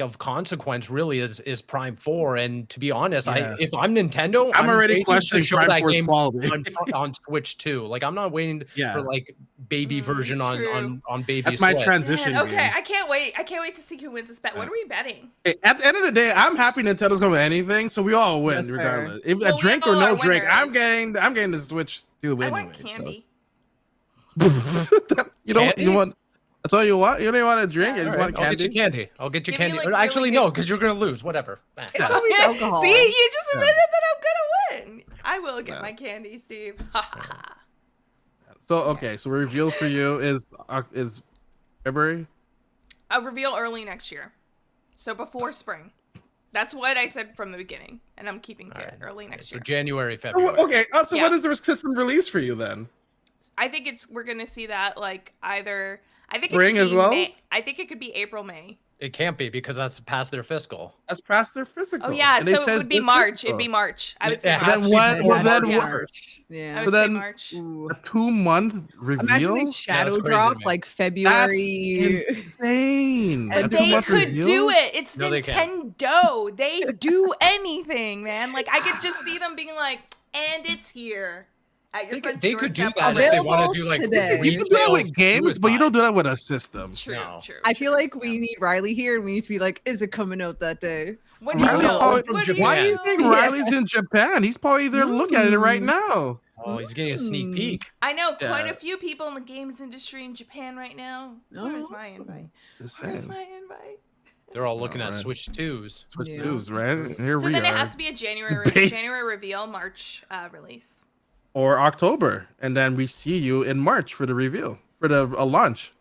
of consequence really is Prime 4, and to be honest, Yeah. if I'm Nintendo, I'm already waiting to questioning show Prime that 4's game quality. on Switch too. Like I'm not waiting Yeah. for like baby version true. on baby. That's my Switch. transition. Man, okay, game. I can't wait to see who wins this bet. What are we betting? Hey, at the end of the day, I'm happy Nintendo's going to win anything, so we all win That's fair. regardless. If Well, a we drink or all no are drink, I'm winners. getting the Switch too I anyway. want candy. So. you don't. Candy? You want? That's all you want. You don't even want a drink. Yeah, you just Alright, want I'll get candy. you candy. I'll get you Give me, candy. like, Or really actually, good- no, because you're gonna lose. Whatever. Ah. It's always alcohol. See, you just admitted that I'm gonna win. I will get Yeah. my candy, Steve. So okay, so reveal for you is February. A reveal early next year, so before spring. That's what I said from the beginning, and I'm keeping to it. Alright. Early next So year. January, February. Okay, so Yeah. what is the system release for you then? I think we're gonna see that like either. I think Spring it could as be well? May. I think it could be April, May. It can't be because that's past their fiscal. That's past their physical. Oh yeah, And it so it says would be this March. fiscal. It'd be March. I would It say has March. Then to be what- before well, then March. what- March. I Yeah. would So say then- March. Ooh. A 2-month Imagine reveal. they Yeah, shadow that's crazy to drop me. like That's February. insane. And A They 2-month could reveal? do it. It's No, they can't. Nintendo. They do anything, man. Like I could just see them being like, "And it's here." At your friend's They could do doorstep that on if they a- want to do like Today. You can do that with games, but you don't do that with a system. True, No. true. I feel true. like we need Riley here, and we need to be like, "Is it coming out that day?" What do you Riley's know? probably from What do you Why do you know? think Yeah. Riley's in Japan? He's probably there looking at it right now. Oh, he's getting a sneak peek. I know quite Yeah. a few people in the games industry in Japan right now. Where's my invite? Just Where's saying. my invite? They're all looking at Alright. Switch 2s. Switch Yeah. 2s, right? Here So we then are. it has to be a January reveal, March release. Or October, and then we see you in March for the reveal for the launch.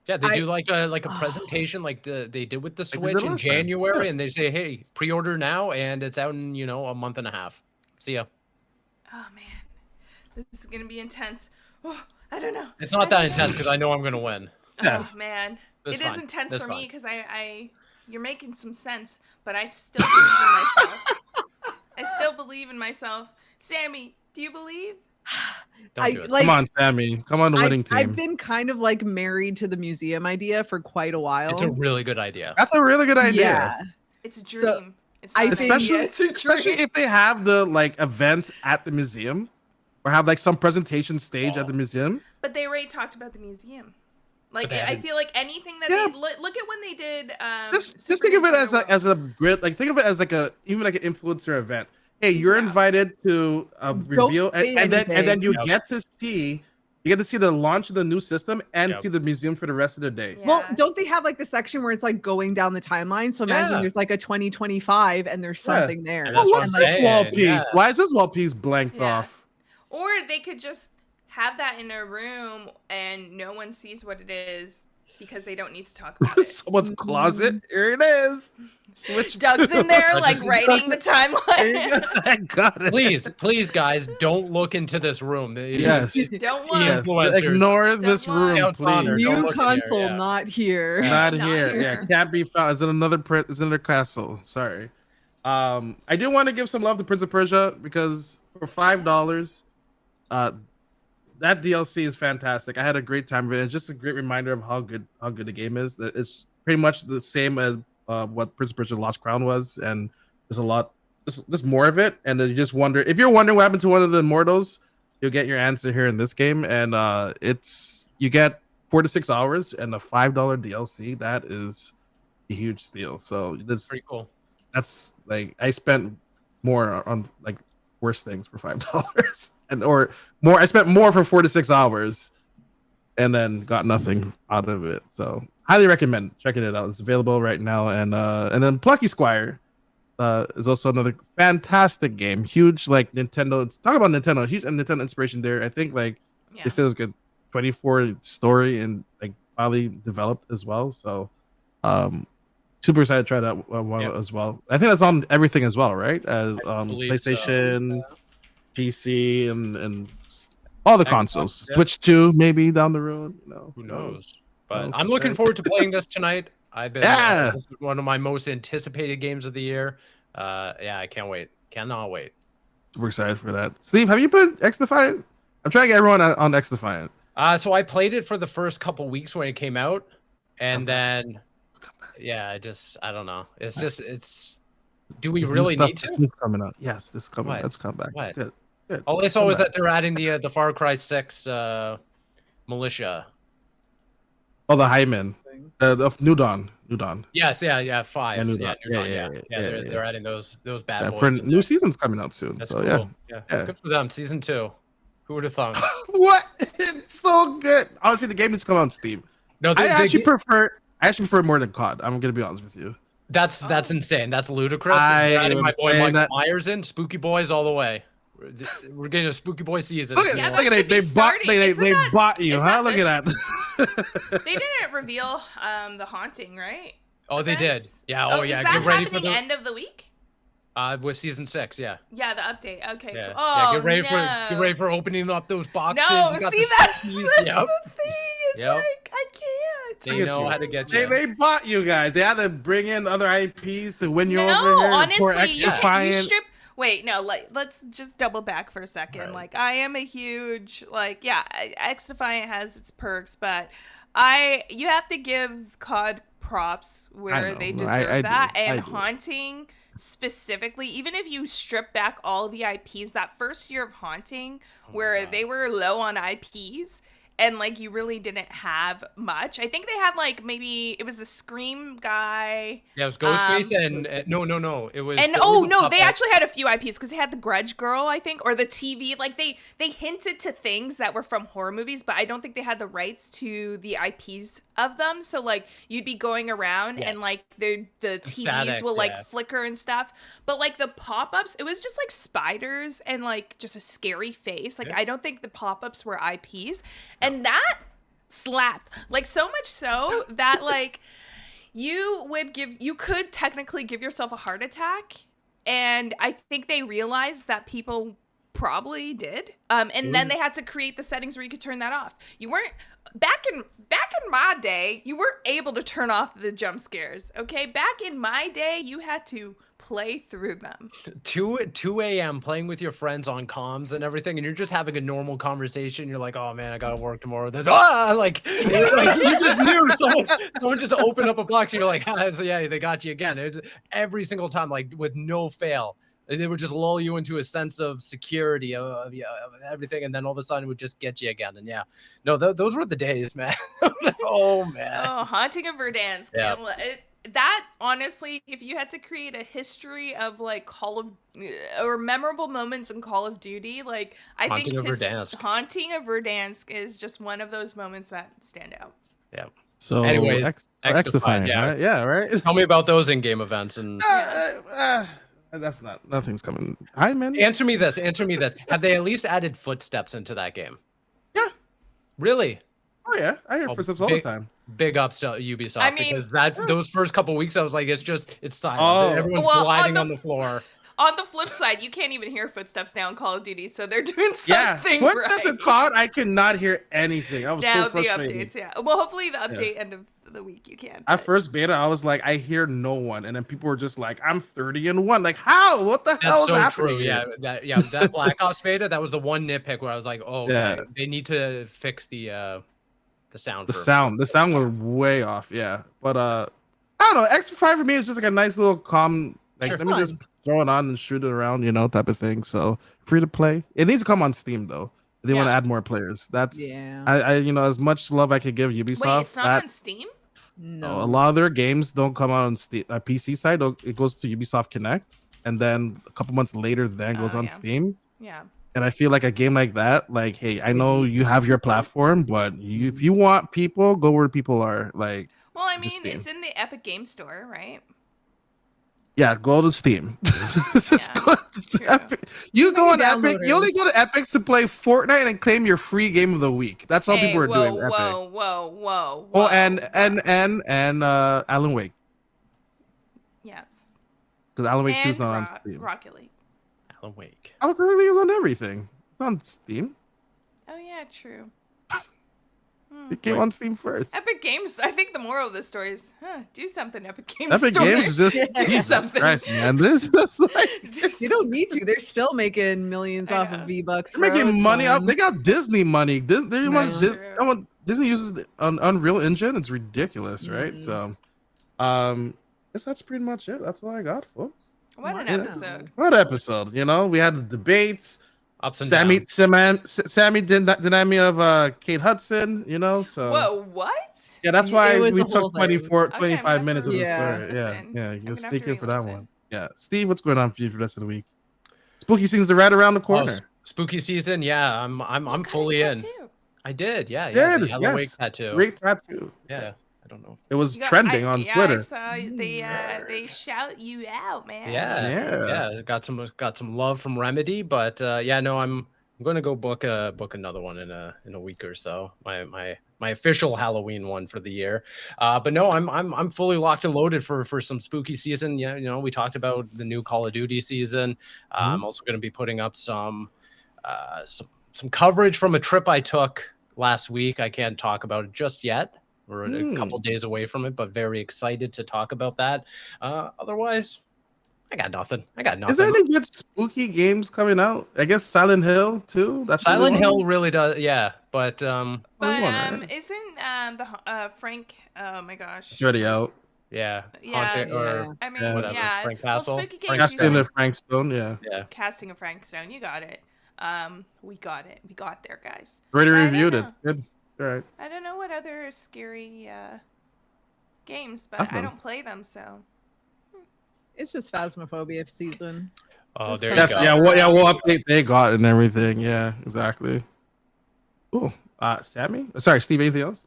Yeah, they I- do like a presentation like they did with the they Switch did in last time. January, Yeah. and they say, "Hey, pre-order now, and it's out in a month and a half." See ya. Oh man, this is gonna be intense. Oh, I don't know. It's not that intense because I know I'm gonna win. Yeah. Oh man, That's it is fine. intense That's for me fine. because you're making some sense, but I still believe in myself. I still believe in myself. Sammy, do you believe? Don't do it. like, Come on, Sammy. Come on, the winning I've team. been kind of like married to the museum idea for quite a while. It's a really good idea. That's a really good idea. Yeah. It's a So, dream. It's not I an think- idea, it's a dream. Especially if they have the like events at the museum, or have like some presentation stage at the museum. But they already talked about the museum. Like, But they I haven't- feel like anything that Yeah. they look at when they did. Just Super think of it Nintendo as World. a grid. Like think of it as like a even like an influencer event. Hey, you're Yeah. invited to reveal, say and then you Yep. get to see the launch of the new system and Yep. see the museum for the rest of the day. Yeah. Well, don't they have like the section where it's like going down the timeline? So imagine Yeah. there's like a 2025 and there's Yeah. something there. And Oh, that's what what's I'm this wall saying, piece? yeah. Why is this wall piece blanked Yeah. off? Or they could just have that in a room and no one sees what it is because they don't need to talk about it. Someone's closet. Here it is. Switch. Doug's in there, like Doug's- writing the There you timeline. go. I got it. Please, guys, don't look into this room. Yes. Don't Yes. look. Influencers. Ignore this Don't room, look. Connor, please. don't New look in here, console, yeah. not here. Not Not here. here. Yeah, can't be found. It's in another print. It's in another castle. Sorry. I do want to give some love to Prince of Persia because for $5, that DLC is fantastic. I had a great time with it. It's just a great reminder of how good the game is. It's pretty much the same as what Prince of Persia Lost Crown was, and there's a lot, there's more of it. And then you just wonder if you're wondering what happened to one of the immortals, you'll get your answer here in this game. And you get 4 to 6 hours and a $5 DLC. That is a huge steal. So this Pretty cool. that's like I spent more on like worse things for $5 and or more. I spent more for 4 to 6 hours and then got nothing out of it. So highly recommend checking it out. It's available right now. And then Plucky Squire is also another fantastic game. Huge like Nintendo. It's talk about Nintendo. Huge Nintendo inspiration there. I think like Yeah. they said it was good 24 story and like highly developed as well. So super excited to try that one Yep. as well. I think that's on everything as well, right? As believe so. PlayStation, PC, and all the Xbox, consoles. yeah. Switch 2 maybe down the road. You know, Who knows? knows But for I'm looking sure. forward to playing this tonight. I've been Yeah. this is one of my most anticipated games of the year. Yeah, I can't wait. Cannot wait. Super excited for that. Steve, have you put X Defiant? I'm trying to get everyone on X Defiant. So I played it for the first couple weeks when it came out, and then yeah, I don't know. It's. Do we There's new really stuff, need this to? new's coming out. Yes, this is coming. What? Let's come back. It's What? good. Good. All I saw Come was back. that they're adding the Far Cry 6 militia. Oh, the Hyman. The New Dawn. New Dawn. Yes, yeah, 5. Yeah, New Yeah, Dawn. New Dawn, Yeah, yeah. They're adding those bad Yeah, boys. for in new there. season's coming out soon. That's So cool. yeah. Yeah, good for them. Season 2. Who would have thought? What? It's so good. Honestly, the game needs to come out on Steam. No, I actually prefer it more than COD. I'm gonna be honest with you. that's insane. That's ludicrous. I We're adding my was boy saying Michael that- Myers in. Spooky Boys all the way. We're getting a Spooky Boy season. Look at, Yeah, look that at should it. be They bought starting. they Isn't that- bought you, is huh? that Look at that. They didn't reveal the haunting, right? Oh, they did. Events? Yeah. Oh, is yeah. that Get ready for happening the end of the week? with season 6. Yeah. Yeah, the update. Okay, Yeah. cool. Oh, Get ready no. get ready for opening up those boxes. No, You got see the that's CDs. the Yep. thing. It's Yep. like I can't. They Look at know you. how to get They, you. they bought you guys. They had to bring in other IPs to win you No, over here. for honestly, X you Defiant. strip. Wait, no. Let's just double back for a second. Right. Like, I am a huge X Defiant has its perks, but you have to give COD props where know. they I deserve do. that, I and do. Haunting specifically. Even if you strip back all the IPs, that first year of Haunting, where God. they were low on IPs. And like you really didn't have much. I think they had like maybe it was the Scream guy. Yeah, it was Ghostface and no. It was And it oh was no, a they puppet. actually had a few IPs because they had the Grudge Girl, I think, or the TV. Like they hinted to things that were from horror movies, but I don't think they had the rights to the IPs of them. So like you'd be going around Yeah. and like the TVs static, will like yeah. flicker and stuff. But like the pop-ups, it was just like spiders and like just a scary face. Like Yeah. I don't think the pop-ups were IPs. And that slapped. Like so much so that like you could technically give yourself a heart attack, and I think they realized that people probably did, and then they had to create the settings where you could turn that off. You weren't back in my day, you weren't able to turn off the jump scares. Okay, back in my day, you had to play through them. 2 a.m. playing with your friends on comms and everything, and you're just having a normal conversation. You're like, "Oh man, I gotta work tomorrow." Then like you just knew someone just opened up a box. And you're like, so yeah, they got you again. It was every single time, like with no fail. They would just lull you into a sense of security of everything, and then all of a sudden it would just get you again. And yeah, no, those were the days, man. Oh man. Oh, Haunting of Verdansk. Yeah. That honestly, if you had to create a history of like or memorable moments in Call of Duty, like I think Haunting of Verdansk is just one of those moments that stand out. Yeah. So anyways, X-Define, yeah. right? Yeah, right. Tell me about those in-game events and. That's nothing's coming. Hi, man. Answer me this. Have they at least added footsteps into that game? Yeah. Really? Oh yeah, I hear footsteps all the time. Big ups to Ubisoft, I mean, because those first couple weeks I was like, it's silent. Oh. Everyone's gliding on the floor. On the flip side, you can't even hear footsteps now in Call of Duty, so they're doing something What right. does it called? I could not hear anything. I was now so frustrated. The updates, yeah. Well, hopefully the update end of the week you can. At first beta, I was like, I hear no one, and then people were just like, I'm 30-1. Like, how? What the hell is happening? True. Yeah, that Black Ops beta, that was the one nitpick where I was like, oh, okay. They need to fix the sound. The sound was way off. Yeah, but I don't know. X5 for me is just like a nice little calm. Like, let me just throw it on and shoot it around, type of thing. So free to play. It needs to come on Steam though. If they want to add more players. That's I as much love I could give Ubisoft. Wait, it's not on Steam? No, a lot of their games don't come out on Steam. PC side, it goes to Ubisoft Connect, and then a couple months later, goes on Steam. Yeah. And I feel like a game like that, like, hey, I know you have your platform, but if you want people, go where people are. Like, well, I mean, it's in the Epic Game Store, right? Yeah, go to Steam. Just go to Epic. You go on Epic. You only go to Epic to play Fortnite and claim your free game of the week. That's all people are doing. Epic. Whoa. Oh, and Alan Wake. Yes. Because Alan Wake 2 is not on Steam. Rocket League. Alan Wake. Rocket League is on everything. It's on Steam. Oh yeah, true. It came on Steam first. Epic Games. I think the moral of the story is, do something. Epic Games. Epic Games is just do something. Christ, man. This is like you don't need to. They're still making millions off of V-Bucks. They're making money out. They got Disney money. Disney uses the Unreal Engine. It's ridiculous, right? So, I guess that's pretty much it. That's all I got, folks. What an episode! What episode? We had the debates. Ups and Sammy denied me of Kate Hudson, so. Whoa, what? Yeah, that's why we took 25 minutes of the story. Yeah, you just stick in for that one. Yeah. Steve, what's going on for you for the rest of the week? Spooky season's right around the corner. Spooky season, yeah. I'm fully in. I did, yeah. The Yellow Wake tattoo. Great tattoo. Yeah. I don't know. It was trending on Twitter. I saw they shout you out, man. Yeah. Got some love from Remedy, but I'm going to go book another one in a week or so. My official Halloween one for the year. But no, I'm fully locked and loaded for some spooky season. Yeah, we talked about the new Call of Duty season. I'm also going to be putting up some coverage from a trip I took last week. I can't talk about it just yet. We're a couple days away from it, but very excited to talk about that. Otherwise, I got nothing. Is there any good spooky games coming out? I guess Silent Hill too. That's Silent Hill really does, yeah. But isn't the Frank? Oh my gosh, it's already out. Yeah. Frank Castle. Well, spooky games. Casting of Frank Stone. Yeah. Casting of Frank Stone. You got it. We got it. We got there, guys. Already reviewed it. Good. All right. I don't know what other scary games, but I don't play them, so. It's just Phasmophobia season. Oh, there you go. Yeah, what update they got and everything. Yeah, exactly. Cool. Sammy? Sorry, Steve, anything else?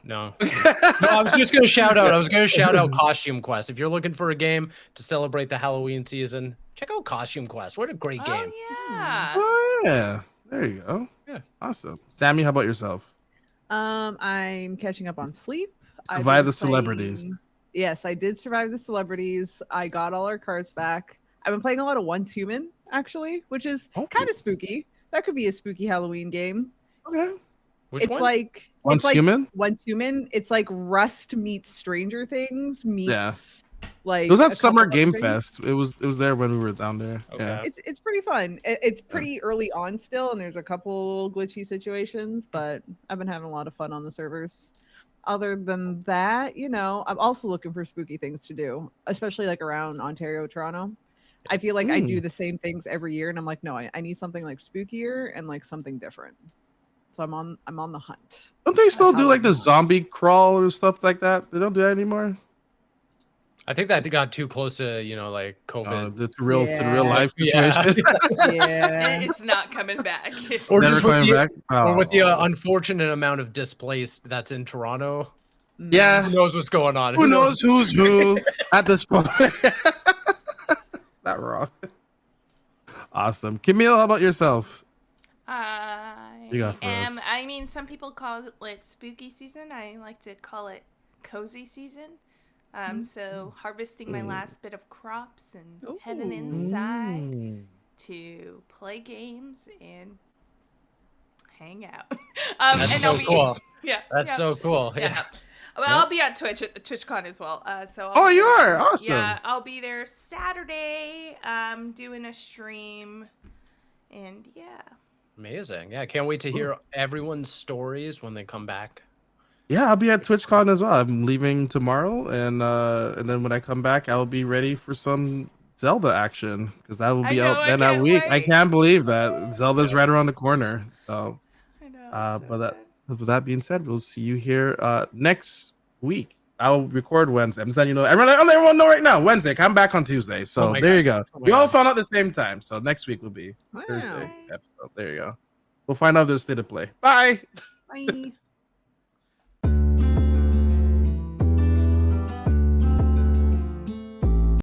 No, I was just going to shout out Costume Quest. If you're looking for a game to celebrate the Halloween season, check out Costume Quest. What a great game. Oh, yeah. There you go. Yeah. Awesome. Sammy, how about yourself? I'm catching up on sleep. Survive the celebrities. Yes, I did survive the celebrities. I got all our cars back. I've been playing a lot of Once Human, actually, which is kind of spooky. That could be a spooky Halloween game. Okay. Which one? Like Once Human? Once Human. It's like Rust meets Stranger Things meets Like It was at a Summer couple Game other things. Fest. It was there when we were down there. Okay. Yeah. It's pretty fun. It's pretty early on still, and there's a couple glitchy situations, but I've been having a lot of fun on the servers. Other than that, I'm also looking for spooky things to do, especially like around Ontario, Toronto. I feel like I do the same things every year, and I'm like, no, I need something like spookier and like something different. So I'm on the hunt. Don't they still do like the Halloween. zombie crawl or stuff like that? They don't do that anymore. I think that got too close to like COVID. To the real Yeah. life Yeah. situation. Yeah. It's not coming back. It's Or Never just with coming the- back. Or with the Oh. unfortunate amount of displaced that's in Toronto. Yeah. Who knows what's going on? Who knows who's who at this point? Not wrong. Awesome. Camille, how about yourself? You got for us. I mean, some people call it spooky season. I like to call it cozy season. So harvesting my last bit of crops and heading inside to play games and hang out. That's and so cool. Yeah, That's so cool. Yeah. Well, I'll be at TwitchCon as well. So You are awesome. Yeah, I'll be there Saturday. Doing a stream, and yeah. Amazing. Yeah, can't wait to hear everyone's stories when they come back. Yeah, I'll be at TwitchCon as well. I'm leaving tomorrow, and then when I come back, I'll be ready for some Zelda action because that will be out then that week. I can't believe that Zelda's right around the corner. So, I know. but with that being said, we'll see you here next week. I'll record Wednesday. I'm letting everyone know right now. Wednesday, come back on Tuesday. So there you go. We all found out at the same time. So next week will be Thursday episode. There you go. We'll find out if there's state of play. Bye. Bye.